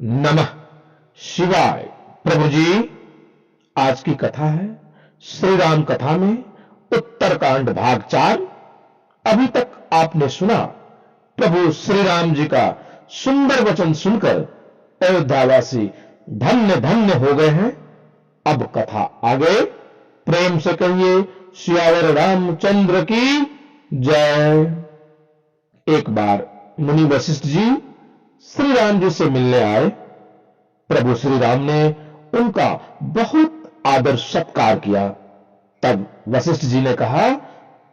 नमः शिवाय। प्रभु जी, आज की कथा है श्री राम कथा में उत्तरकांड भाग 4। अभी तक आपने सुना प्रभु श्री राम जी का सुंदर वचन सुनकर अयोध्यावासी धन्य धन्य हो गए हैं। अब कथा आगे, प्रेम से कहिए सियावर रामचंद्र की जय। एक बार मुनि वशिष्ठ जी श्री राम जी से मिलने आए। प्रभु श्री राम ने उनका बहुत आदर सत्कार किया। तब वशिष्ठ जी ने कहा,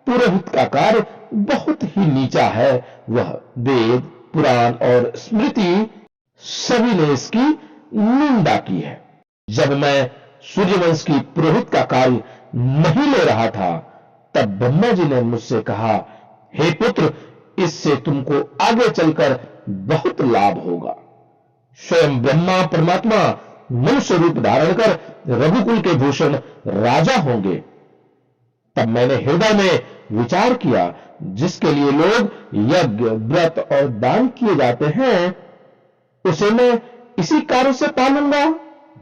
पुरोहित का कार्य बहुत ही नीचा है। वह वेद, पुराण और स्मृति सभी ने इसकी निंदा की है। जब मैं सूर्यवंश की पुरोहित का कार्य नहीं ले रहा था, तब ब्रह्मा जी ने मुझसे कहा, हे पुत्र, इससे तुमको आगे चलकर बहुत लाभ होगा। स्वयं ब्रह्मा परमात्मा मनुष्य रूप धारण कर रघुकुल के भूषण राजा होंगे। तब मैंने हृदय में विचार किया, जिसके लिए लोग यज्ञ, व्रत और दान किए जाते हैं, उसे मैं इसी कार्य से पालूंगा।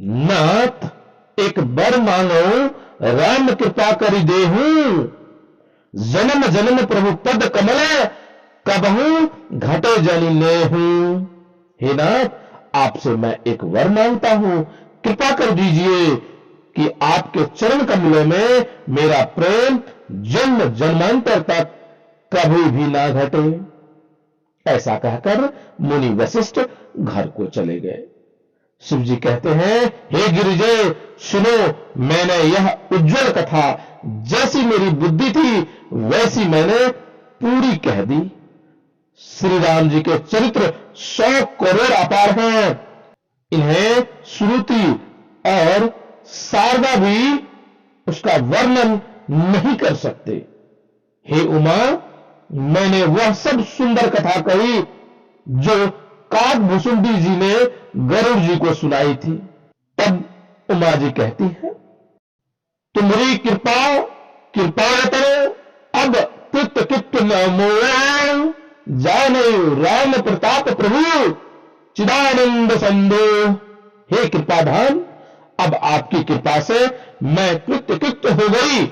नाथ, एक बर मांगो, राम कृपा करि देहूं। जन्म जन्म प्रभु पद कमल, कबहू घटे जनि नेहूं। हे नाथ, आपसे मैं एक वर मांगता हूं, कृपा कर दीजिए कि आपके चरण कमलों में मेरा प्रेम जन्म जन्मांतर तक कभी भी ना घटे। ऐसा कहकर मुनि वशिष्ठ घर को चले गए। शिव जी कहते हैं, हे गिरिजय सुनो, मैंने यह उज्जवल कथा जैसी मेरी बुद्धि थी वैसी मैंने पूरी कह दी। श्री राम जी के चरित्र 100 करोड़ अपार हैं। इन्हें श्रुति और शारदा भी उसका वर्णन नहीं कर सकते। हे उमा, मैंने वह सब सुंदर कथा कही जो काकभुसुंडी जी ने गरुड़ जी को सुनाई थी। तब उमा जी कहती है, तुम्हारी कृपा करो, अब कृत कित न मोह, जाने राम प्रताप प्रभु चिदानंद संदो। हे कृपाधाम, अब आपकी कृपा से मैं कृत हो गई।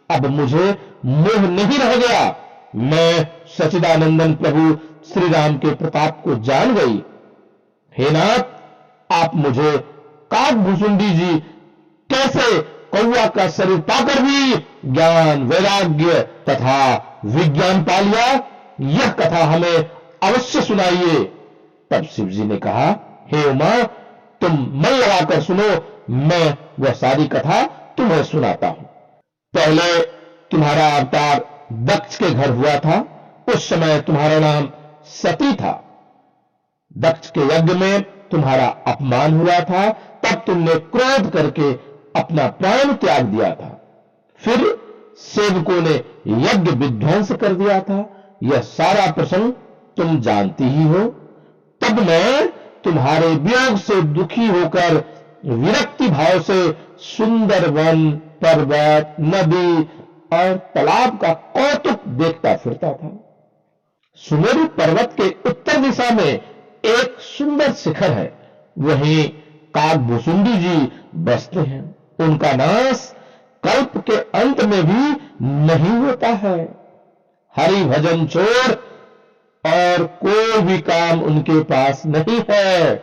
अब मुझे मोह नहीं रह गया। मैं सचिदानंदन प्रभु श्री राम के प्रताप को जान गई। हे नाथ, आप मुझे काकभुसुंडी जी कैसे कौवा का शरीर पाकर भी ज्ञान, वैराग्य तथा विज्ञान पा लिया, यह कथा हमें अवश्य सुनाइए। तब शिव जी ने कहा, हे उमा, तुम मन लगाकर सुनो, मैं वह सारी कथा तुम्हें सुनाता हूं। पहले तुम्हारा अवतार दक्ष के घर हुआ था। उस समय तुम्हारा नाम सती था। दक्ष के यज्ञ में तुम्हारा अपमान हुआ था। तब तुमने क्रोध करके अपना प्राण त्याग दिया था। फिर सेवकों ने यज्ञ विध्वंस कर दिया था। यह सारा प्रसंग तुम जानती ही हो। तब मैं तुम्हारे वियोग से दुखी होकर विरक्ति भाव से सुंदर वन, पर्वत, नदी और तालाब का कौतुक देखता फिरता था। सुमेरु पर्वत के उत्तर दिशा में एक सुंदर शिखर है। वहीं काकभुसुंडी जी बसते हैं। उनका नाश कल्प के अंत में भी नहीं होता है। हरि भजन छोड़ और कोई भी काम उनके पास नहीं है।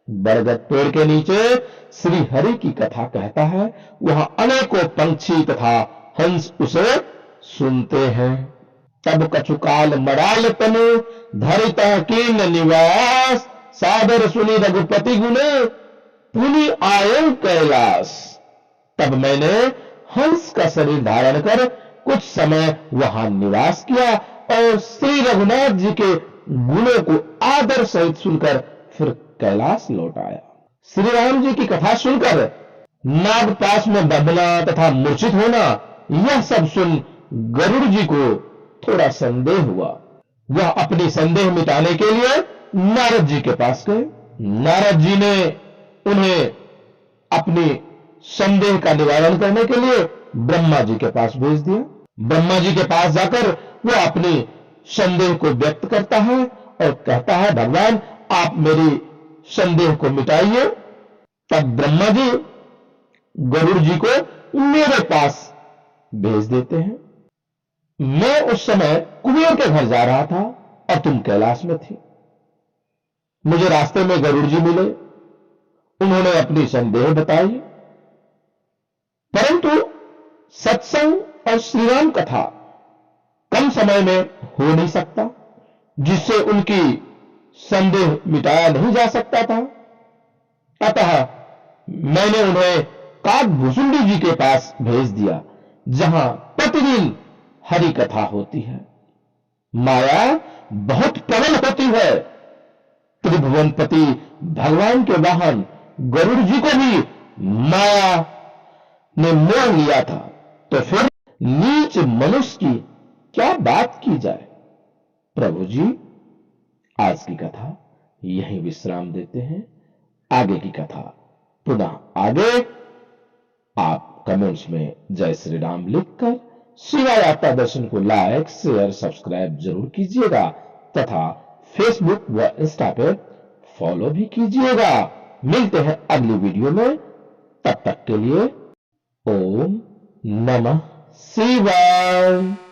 बरगद पेड़ के नीचे श्री हरि की कथा कहता है। वहां अनेकों पंछी तथा हंस उसे सुनते हैं। तब कछुकाल मडाल तनु, धरिता कीन निवास, सादर सुनी रघुपति गुने, पुनि आयो कैलाश। तब मैंने हंस का शरीर धारण कर कुछ समय वहां निवास किया और श्री रघुनाथ जी के गुणों को आदर सहित सुनकर फिर कैलाश लौट आया। श्री राम जी की कथा सुनकर नागपाश में दबना तथा मूर्छित होना, यह सब सुन गरुड़ जी को थोड़ा संदेह हुआ। वह अपनी संदेह मिटाने के लिए नारद जी के पास गए। नारद जी ने उन्हें अपनी संदेह का निवारण करने के लिए ब्रह्मा जी के पास भेज दिया। ब्रह्मा जी के पास जाकर वह अपनी संदेह को व्यक्त करता है और कहता है, भगवान, आप मेरी संदेह को मिटाइए। तब ब्रह्मा जी गरुड़ जी को मेरे पास भेज देते हैं। मैं उस समय कुबेर के घर जा रहा था और तुम कैलाश में थी। मुझे रास्ते में गरुड़ जी मिले, उन्होंने अपनी संदेह बताई, परंतु सत्संग और श्रीराम कथा कम समय में हो नहीं सकता, जिससे उनकी संदेह मिटाया नहीं जा सकता था। अतः मैंने उन्हें काकभुसुंडी जी के पास भेज दिया, जहां प्रतिदिन हरि कथा होती है। माया बहुत प्रबल होती है। त्रिभुवनपति भगवान के वाहन गरुड़ जी को भी माया ने मोह लिया था, तो फिर नीच मनुष्य की क्या बात की जाए। प्रभु जी, आज की कथा यहीं विश्राम देते हैं। आगे की कथा पुनः आगे। आप कमेंट्स में जय श्री राम लिखकर शिवा यात्रा दर्शन को लाइक, शेयर, सब्सक्राइब जरूर कीजिएगा तथा फेसबुक व इंस्टा पे फॉलो भी कीजिएगा। मिलते हैं अगली वीडियो में, तब तक के लिए ओम नमः शिवाय।